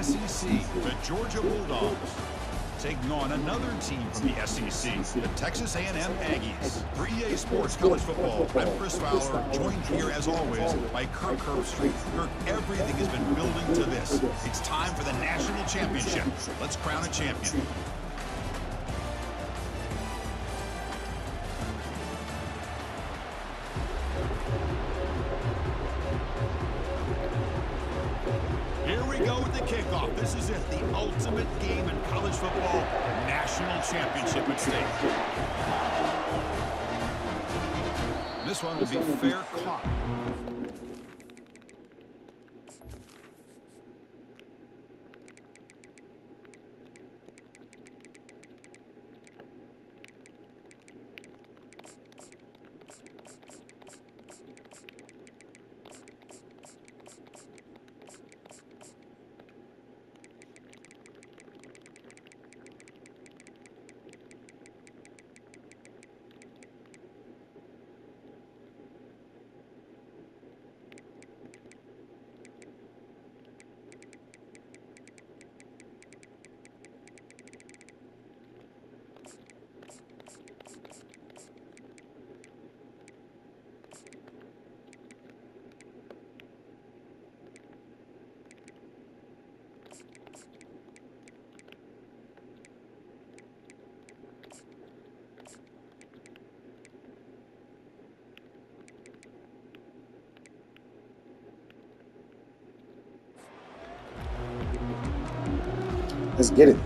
SEC, the Georgia Bulldogs, taking on another team from the SEC, the Texas A&M Aggies. For EA Sports College Football, I'm Chris Fowler, joined here as always by Kirk Herbstreit. Kirk, everything has been building to this. It's time for the national championship. Let's crown a champion. Here we go with the kickoff. This is it, the ultimate game in college football, national championship at stake. This one will be fair caught. Let's get it.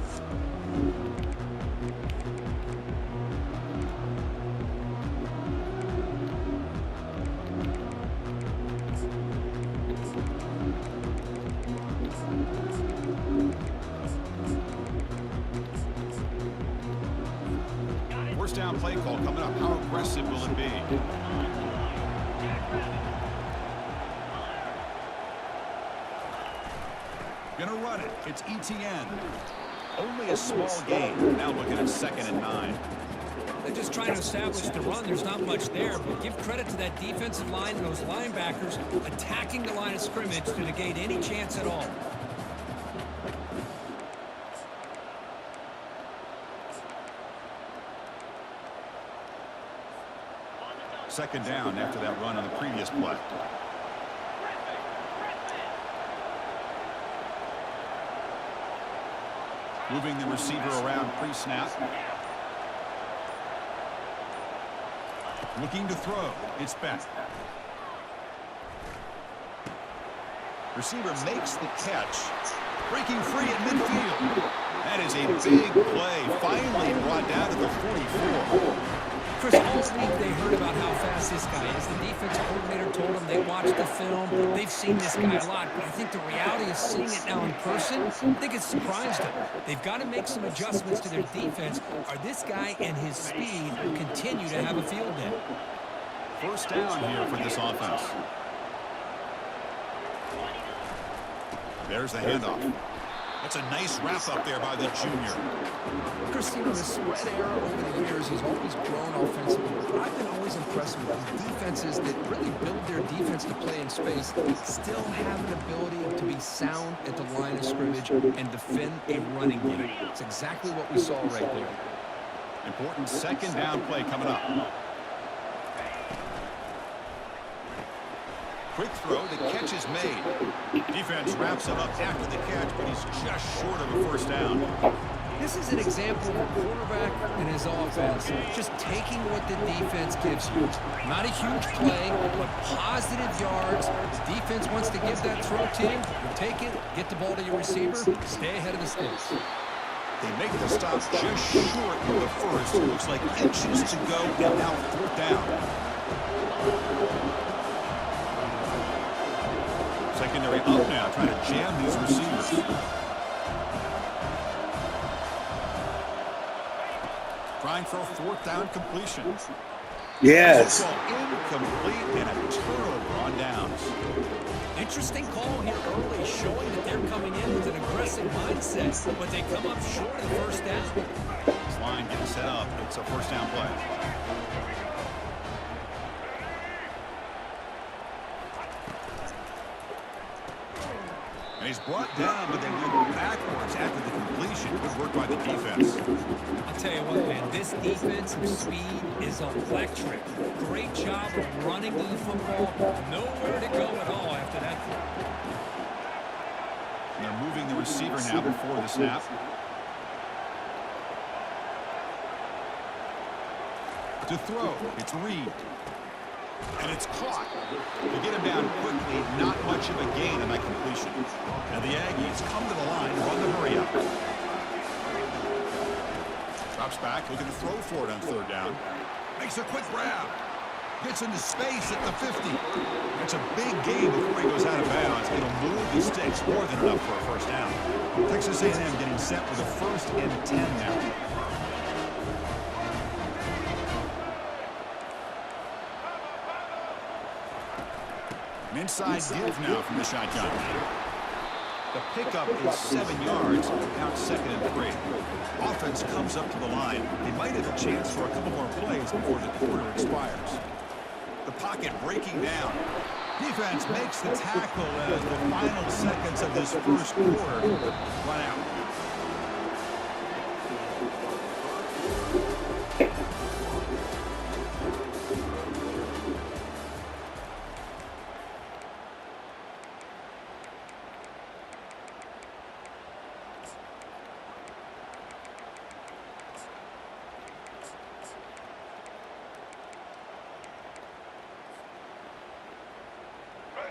First down play call coming up. How aggressive will it be? Gonna run it. It's ETN. Only a small gain. Now looking at 2nd and 9. They're just trying to establish the run. There's not much there, but give credit to that defensive line and those linebackers attacking the line of scrimmage to negate any chance at all. Second down after that run on the previous play. Moving the receiver around pre-snap. Looking to throw. It's Beck. Receiver makes the catch. Breaking free at midfield. That is a big play. Finally brought down to the 44. Chris, all week they heard about how fast this guy is. The defense coordinator told them they watched the film. They've seen this guy a lot, but I think the reality is seeing it now in person, I think it's surprised them. They've got to make some adjustments to their defense, or this guy and his speed will continue to have a field day. First down here for this offense. There's the handoff. That's a nice wrap up there by the junior. Chris, the spread era over the years has always grown offensively, but I've been always impressed with defenses that really build their defense to play in space, still have an ability to be sound at the line of scrimmage and defend a running game. It's exactly what we saw right there. Important second down play coming up. Quick throw, the catch is made. Defense wraps him up after the catch, but he's just short of a first down. This is an example of a quarterback and his offense just taking what the defense gives you. Not a huge play, but positive yards. The defense wants to give that throw to you. You take it, get the ball to your receiver, stay ahead of the sticks. They make the stop just short of the first. Looks like inches to go, and now 4th down. Secondary up now, trying to jam these receivers. Trying for a 4th down completion. Yes. Incomplete and a turnover on downs. Interesting call here early, showing that they're coming in with an aggressive mindset, but they come up short of the first down. This line getting set up. It's a first down play. And he's brought down, but they will Good work by the defense. I'll tell you what, man, this defensive speed is electric. Great job of running to the football. Nowhere to go at all after that throw. And they're moving the receiver now before the snap. To throw, it's Reed. And it's caught. To get him down quickly, not much of a gain on that completion. And the Aggies come to the line, run the hurry up. Drops back, looking to throw for it on third down. Makes a quick grab. Gets into space at the 50. It's a big gain before he goes out of bounds. It'll move the sticks more than enough for a first down. Texas A&M getting set with a 1st and 10 now. An inside give now from the shotgun. The pickup is 7 yards. Now it's 2nd and 3. Offense comes up to the line. They might have a chance for a couple more plays before the quarter expires. The pocket breaking down. Defense makes the tackle as the final seconds of this first quarter run out.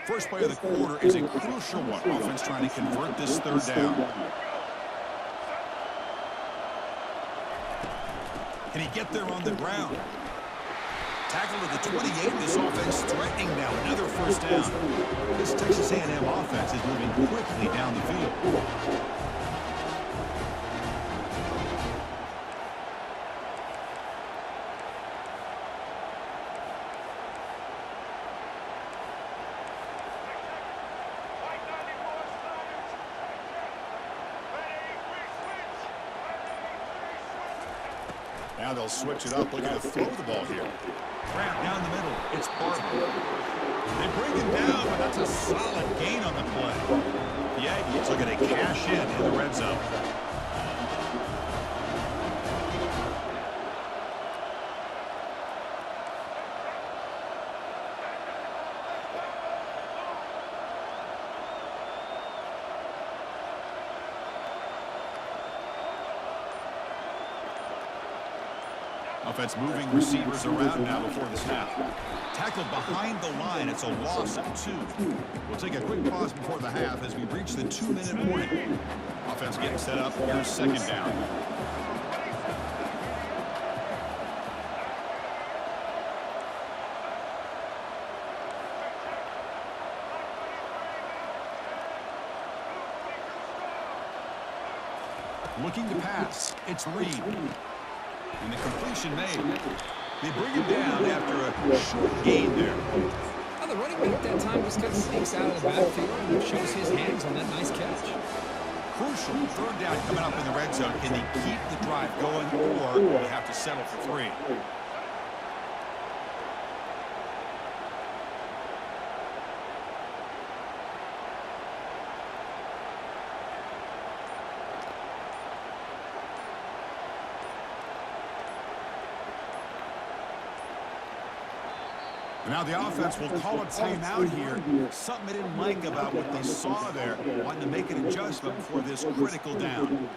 First play of the quarter is a crucial one. Offense trying to convert this 3rd down. Can he get there on the ground? Tackle to the 28. This offense threatening now. Another first down. This Texas A&M offense is moving quickly down the field. Now they'll switch it up, looking to throw the ball here. Grab down the middle. It's Barber. They bring him down, but that's a solid gain on the play. The Aggies looking to cash in the red zone. Offense moving receivers around now before the snap. Tackled behind the line. It's a loss of 2. We'll take a quick pause before the half as we reach the 2-minute warning. Offense getting set up. Here's 2nd down. Looking to pass. It's Reed. And the completion made. They bring him down after a short gain there. Now the running back that time just kind of sneaks out of the backfield and shows his hands on that nice catch. Crucial 3rd down coming up in the red zone. Can he keep the drive going, or will he have to settle for 3? Now the offense will call a timeout here. Something they didn't like about what they saw there. Wanting to make an adjustment for this critical down.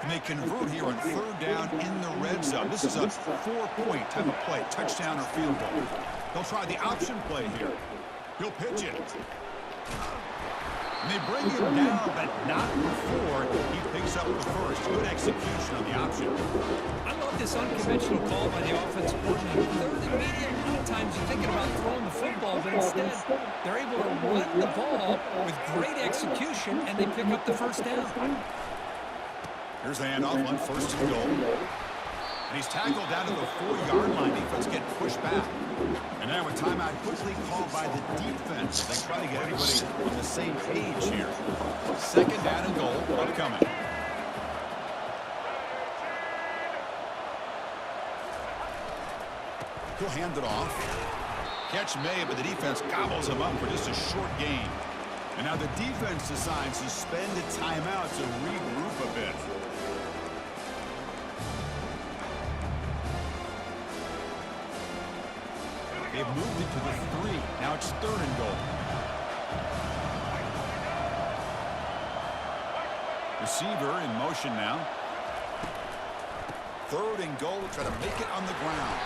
And they convert here on 3rd down in the red zone. This is a 4-point type of play. Touchdown or field goal. They'll try the option play here. He'll pitch it. And they bring him down, but not before he picks up the first. Good execution on the option. I love this unconventional call by the offensive coordinator. 3rd and medium, a lot of times you're thinking about throwing the football, but instead they're able to run the ball with great execution, and they pick up the first down. Here's the handoff on 1st and goal. And he's tackled down to the 4-yard line. Defense getting pushed back. And now a timeout quickly called by the defense. They try to get everybody on the same page here. 2nd down and goal upcoming. He'll hand it off. Catch made, but the defense gobbles him up for just a short gain. And now the defense decides to spend a timeout to regroup a bit. They've moved it to the 3. Now it's 3rd and goal. Receiver in motion now. 3rd and goal. Try to make it on the ground.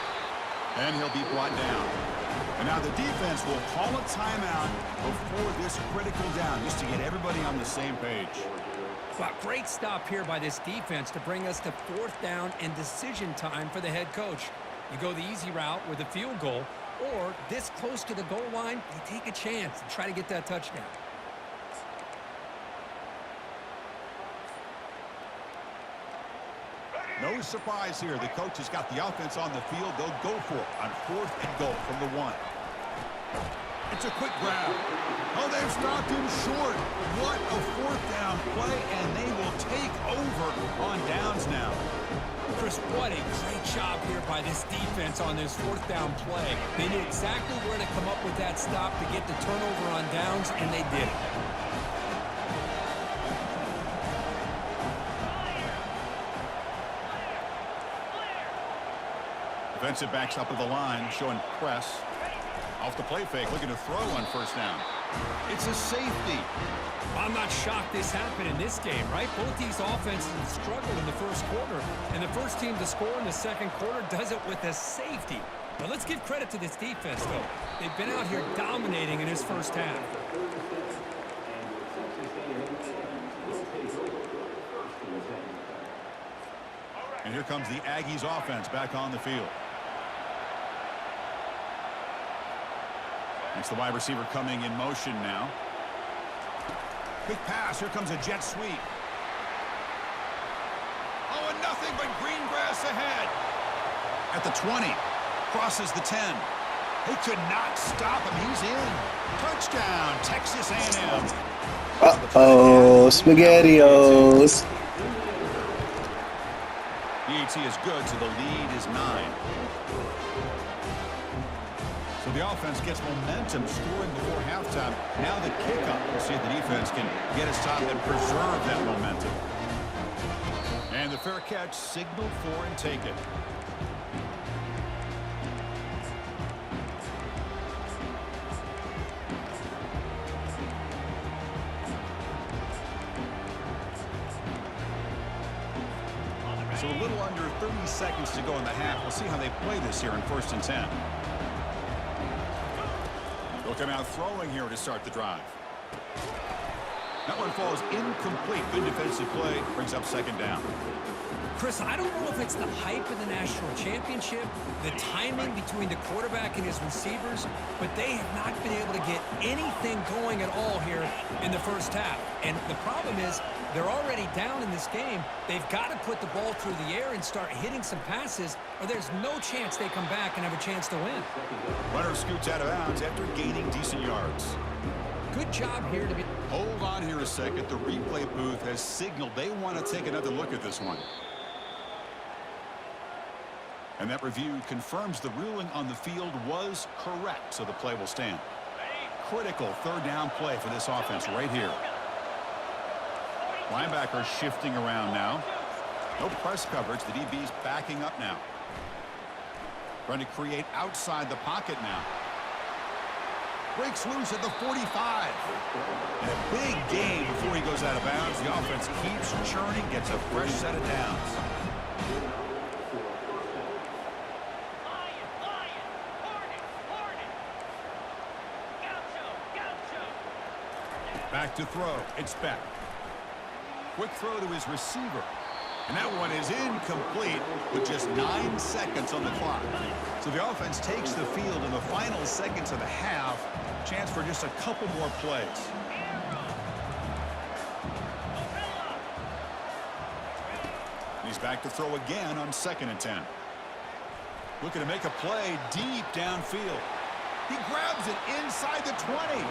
And he'll be brought down. And now the defense will call a timeout before this critical down, just to get everybody on the same page. Well, great stop here by this defense to bring us to 4th down and decision time for the head coach. You go the easy route with a field goal, or this close to the goal line, you take a chance and try to get that touchdown. No surprise here. The coach has got the offense on the field. They'll go for it on 4th and goal from the 1. It's a quick grab. Oh, they've stopped him short. What a 4th down play, and they will take over on downs now. Chris, what a great job here by this defense on this 4th down play. They knew exactly where to come up with that stop to get the turnover on downs, and they did it. Defensive backs up at the line, showing press. Off the play fake, looking to throw on 1st down. It's a safety. I'm not shocked this happened in this game, right? Both these offenses struggled in the 1st quarter, and the first team to score in the 2nd quarter does it with a safety. But let's give credit to this defense, though. They've been out here dominating in this 1st half. And here comes the Aggies offense back on the field. It's the wide receiver coming in motion now. Quick pass. Here comes a jet sweep. Oh, and nothing but green grass ahead. At the 20. Crosses the 10. They could not stop him. He's in. Touchdown, Texas A&M. Uh-oh, SpaghettiOs. The AT is good, so the lead is 9. So the offense gets momentum, scoring before halftime. Now the kickoff. We'll see if the defense can get a stop and preserve that momentum. And the fair catch signaled for and taken. So a little under 30 seconds to go in the half. We'll see how they play this here in 1st and 10. They'll come out throwing here to start the drive. That one falls incomplete. Good defensive play. Brings up 2nd down. Chris, I don't know if it's the hype of the national championship, the timing between the quarterback and his receivers, but they have not been able to get anything going at all here in the 1st half. And the problem is they're already down in this game. They've got to put the ball through the air and start hitting some passes, or there's no chance they come back and have a chance to win. Runner scoots out of bounds after gaining decent yards. Good job here to be... Hold on here a second. The replay booth has signaled they want to take another look at this one. And that review confirms the ruling on the field was correct, so the play will stand. Critical 3rd down play for this offense right here. Linebacker shifting around now. No press coverage. The DB's backing up now. Trying to create outside the pocket now. Breaks loose at the 45. And a big gain before he goes out of bounds. The offense keeps churning, gets a fresh set of downs. Back to throw. It's Beck. Quick throw to his receiver. And that one is incomplete with just 9 seconds on the clock. So the offense takes the field in the final seconds of the half. Chance for just a couple more plays. He's back to throw again on 2nd and 10. Looking to make a play deep downfield. He grabs it inside the 20.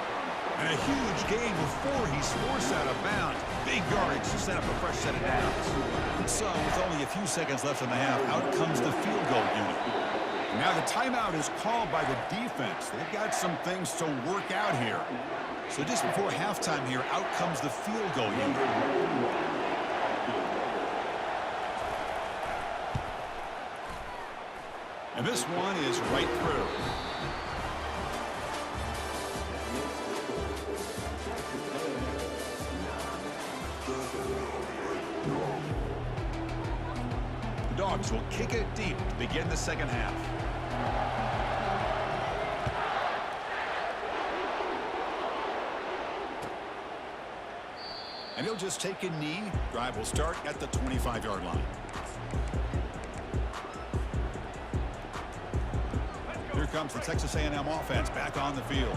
And a huge gain before he's forced out of bounds. Big yardage to set up a fresh set of downs. So with only a few seconds left in the half, out comes the field goal unit. And now the timeout is called by the defense. They've got some things to work out here. So just before halftime here, out comes the field goal unit. And this one is right through. The Dogs will kick it deep to begin the second half. And he'll just take a knee. Drive will start at the 25-yard line. Here comes the Texas A&M offense back on the field.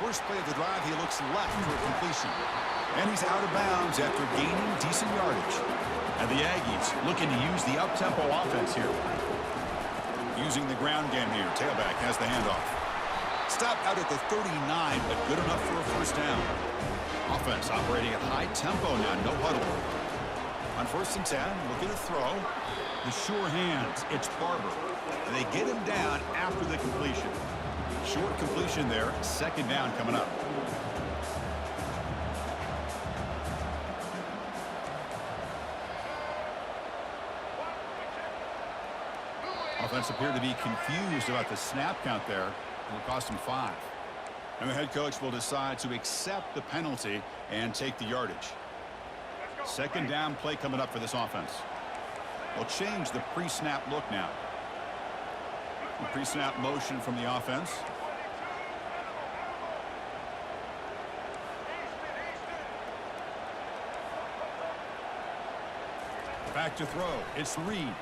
First play of the drive, he looks left for a completion. And he's out of bounds after gaining decent yardage. And the Aggies looking to use the up-tempo offense here. Using the ground game here. Tailback has the handoff. Stopped out at the 39, but good enough for a first down. Offense operating at high tempo now, no huddle. On 1st and 10, looking to throw. The sure hands, it's Barber. And they get him down after the completion. Short completion there, second down coming up. Offense appeared to be confused about the snap count there. It'll cost him 5. And the head coach will decide to accept the penalty and take the yardage. Second down play coming up for this offense. They'll change the pre-snap look now. The pre-snap motion from the offense. Back to throw. It's Reed.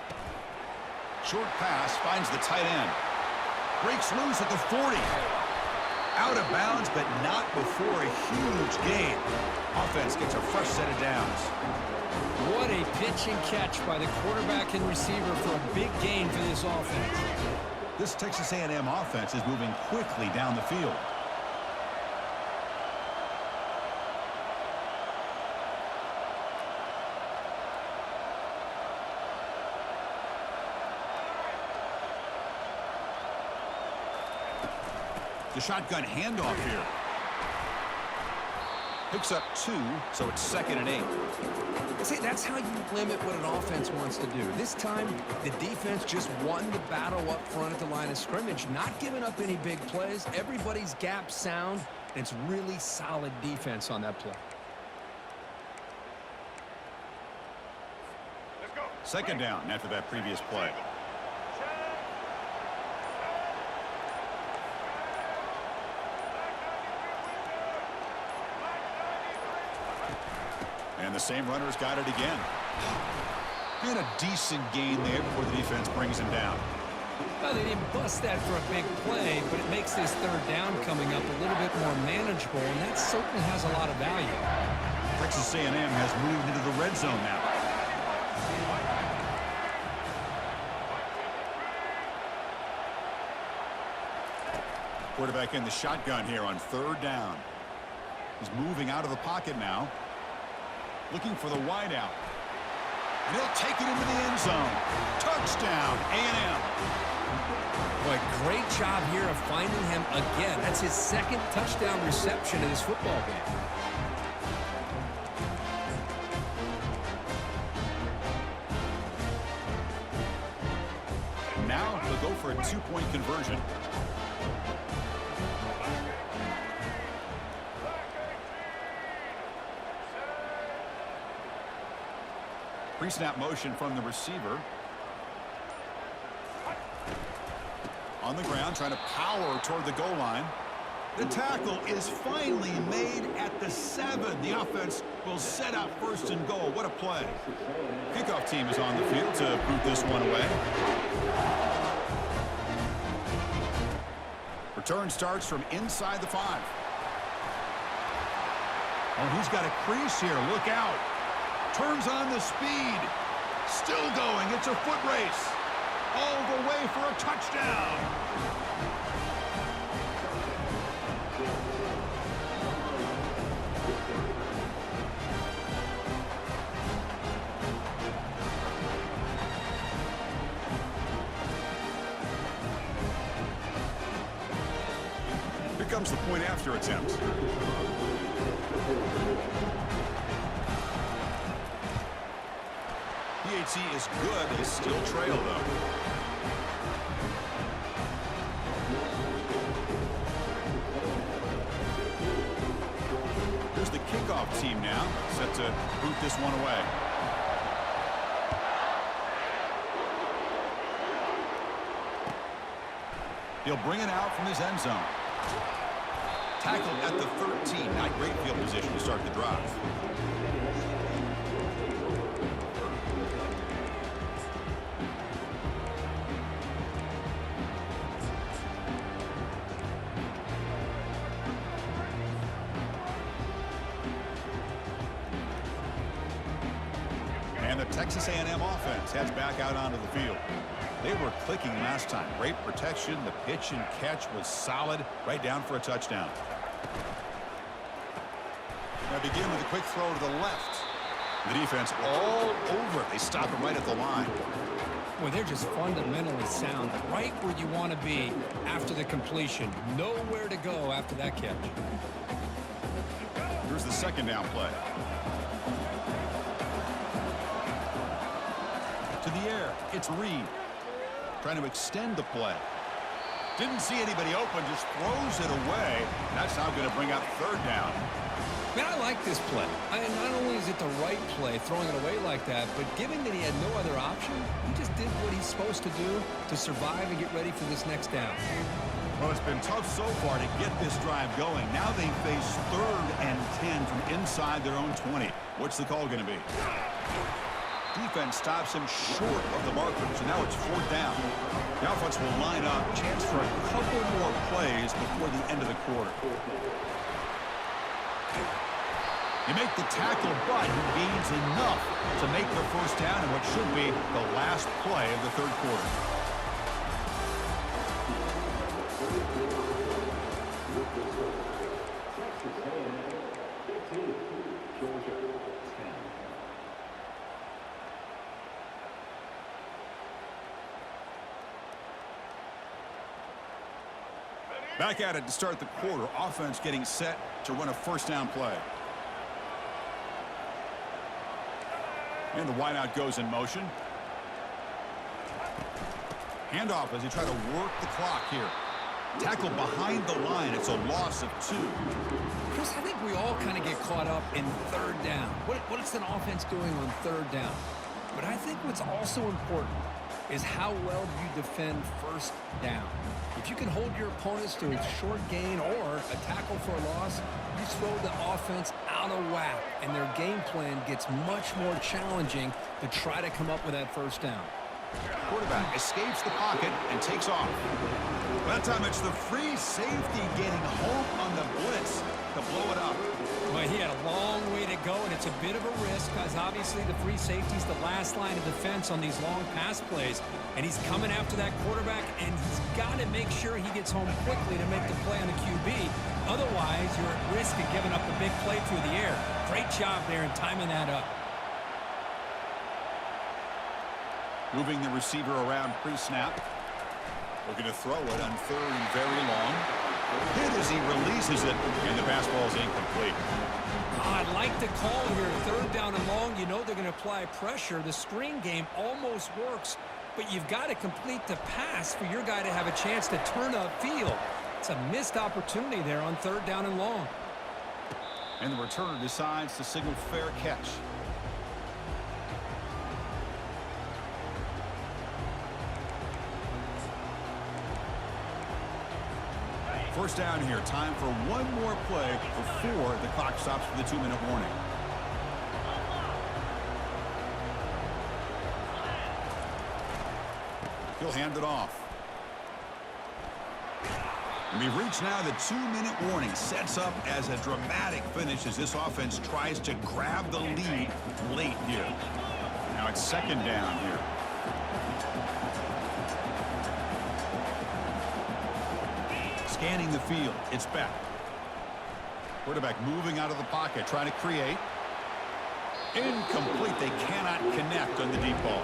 Short pass finds the tight end. Breaks loose at the 40. Out of bounds, but not before a huge gain. Offense gets a fresh set of downs. What a pitch and catch by the quarterback and receiver for a big gain for this offense. This Texas A&M offense is moving quickly down the field. The shotgun handoff here. Picks up 2, so it's 2nd and 8. See, that's how you limit what an offense wants to do. This time, the defense just won the battle up front at the line of scrimmage, not giving up any big plays. Everybody's gap sound, and it's really solid defense on that play. Second down after that previous play. And the same runner's got it again. And a decent gain there before the defense brings him down. Well, they didn't bust that for a big play, but it makes this third down coming up a little bit more manageable, and that certainly has a lot of value. Texas A&M has moved into the red zone now. Quarterback in the shotgun here on 3rd down. He's moving out of the pocket now. Looking for the wideout. And he'll take it into the end zone. Touchdown, A&M. Boy, great job here of finding him again. That's his 2nd touchdown reception in this football game. Now they'll go for a 2-point conversion. Pre-snap motion from the receiver. On the ground, trying to power toward the goal line. The tackle is finally made at the 7. The offense will set up 1st and goal. What a play. Kickoff team is on the field to boot this one away. Return starts from inside the 5. Oh, he's got a crease here. Look out. Turns on the speed. Still going. It's a foot race. All the way for a touchdown. Here comes the point after attempt. PAT is good. They still trail, though. Here's the kickoff team now, set to boot this one away. He'll bring it out from his end zone. Tackled at the 13. Not great field position to start the drive. And the Texas A&M offense heads back out onto the field. They were clicking last time. Great protection. The pitch and catch was solid. Right down for a touchdown. Now begin with a quick throw to the left. The defense all over it. They stop it right at the line. Well, they're just fundamentally sound. Right where you want to be after the completion. Nowhere to go after that catch. Here's the second down play. To the air. It's Reed. Trying to extend the play. Didn't see anybody open, just throws it away. That's now going to bring up third down. Man, I like this play. Not only is it the right play, throwing it away like that, but given that he had no other option, he just did what he's supposed to do to survive and get ready for this next down. Well, it's been tough so far to get this drive going. Now they face 3rd and 10 from inside their own 20. What's the call going to be? Defense stops him short of the marker, so now it's 4th down. The offense will line up, chance for a couple more plays before the end of the quarter. You make the tackle, but he gains enough to make the first down in what should be the last play of the 3rd quarter. Back at it to start the quarter. Offense getting set to run a first down play. And the wideout goes in motion. Handoff as he tries to work the clock here. Tackle behind the line. It's a loss of 2. Chris, I think we all kind of get caught up in 3rd down. What's an offense doing on 3rd down? But I think what's also important is how well you defend 1st down. If you can hold your opponents to a short gain or a tackle for a loss, you throw the offense out of whack, and their game plan gets much more challenging to try to come up with that 1st down. Quarterback escapes the pocket and takes off. That time it's the free safety getting home on the blitz to blow it up. Well, he had a long way to go, and it's a bit of a risk because obviously the free safety is the last line of defense on these long pass plays, and he's coming after that quarterback, and he's got to make sure he gets home quickly to make the play on the QB. Otherwise, you're at risk of giving up a big play through the air. Great job there in timing that up. Moving the receiver around pre-snap. Looking to throw it on 3rd and very long. Hit as he releases it, and the pass ball is incomplete. I like the call here. 3rd down and long. You know they're going to apply pressure. The screen game almost works, but you've got to complete the pass for your guy to have a chance to turn upfield. It's a missed opportunity there on 3rd down and long. And the returner decides to signal fair catch. First down here. Time for one more play before the clock stops for the 2-minute warning. He'll hand it off. And we've reached now the 2-minute warning. Sets up as a dramatic finish as this offense tries to grab the lead late here. Now it's 2nd down here. Scanning the field. It's Beck. Quarterback moving out of the pocket, trying to create. Incomplete. They cannot connect on the deep ball.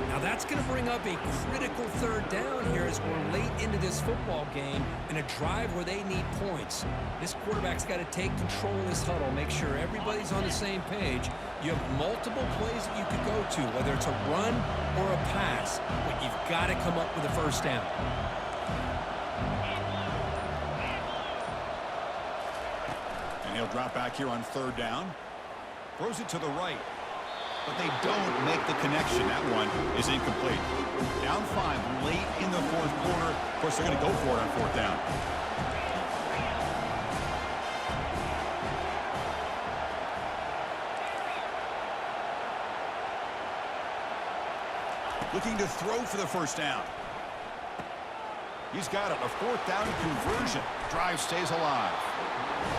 Now that's going to bring up a critical third down here as we're late into this football game in a drive where they need points. This quarterback's got to take control of this huddle, make sure everybody's on the same page. You have multiple plays that you could go to, whether it's a run or a pass, but you've got to come up with a first down. And he'll drop back here on third down. Throws it to the right. But they don't make the connection. That one is incomplete. Down 5 late in the fourth quarter. Of course, they're going to go for it on fourth down. Looking to throw for the first down. He's got it. A fourth down conversion. Drive stays alive.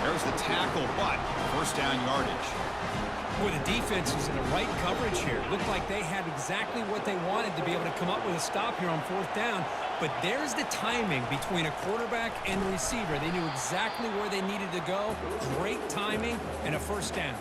There's the tackle, but first down yardage. Boy, the defense was in the right coverage here. Looked like they had exactly what they wanted to be able to come up with a stop here on fourth down. But there's the timing between a quarterback and the receiver. They knew exactly where they needed to go. Great timing and a first down.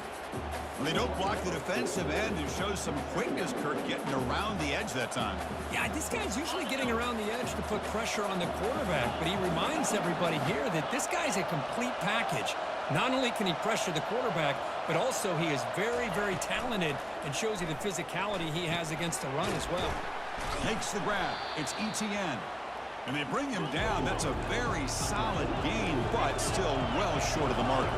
Well, they don't block the defensive end. It shows some quickness, Kirk, getting around the edge that time. Yeah, this guy's usually getting around the edge to put pressure on the quarterback, but he reminds everybody here that this guy's a complete package. Not only can he pressure the quarterback, but also he is very, very talented and shows you the physicality he has against the run as well. Makes the grab. It's ETN. And they bring him down. That's a very solid gain, but still well short of the marker.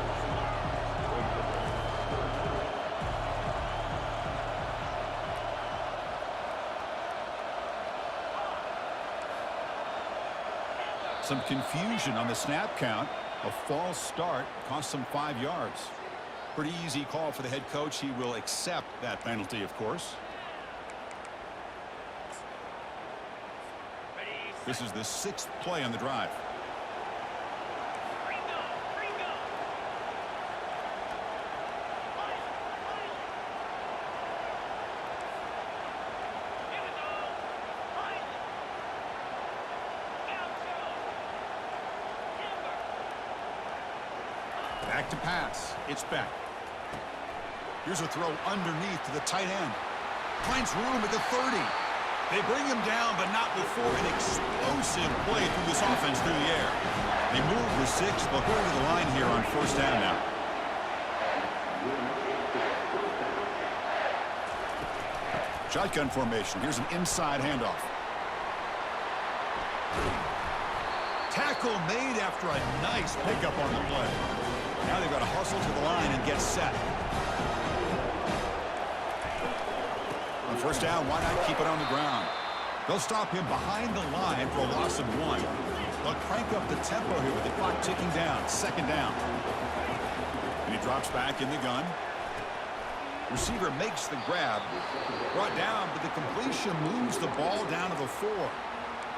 Some confusion on the snap count. A false start cost them 5 yards. Pretty easy call for the head coach. He will accept that penalty, of course. This is the 6th play on the drive. Back to pass. It's back. Here's a throw underneath to the tight end. Finds room at the 30. They bring him down, but not before an explosive play through this offense through the air. They move the 6. They'll go to the line here on first down now. Shotgun formation. Here's an inside handoff. Tackle made after a nice pickup on the play. Now they've got to hustle to the line and get set. On first down, why not keep it on the ground? They'll stop him behind the line for a loss of 1. They'll crank up the tempo here with the clock ticking down. Second down. And he drops back in the gun. Receiver makes the grab. Brought down, but the completion moves the ball down to the 4.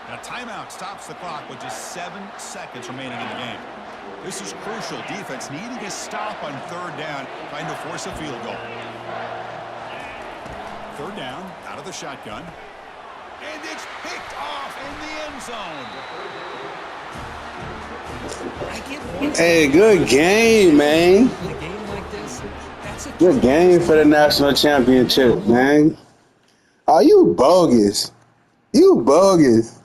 And a timeout stops the clock with just 7 seconds remaining in the game. This is crucial. Defense needing a stop on third down, trying to force a field goal. Third down, out of the shotgun. And it's picked off in the end zone. Hey, good game, man. In a game like this, that's a Good game for the national championship, man. Oh, you bogus. You bogus.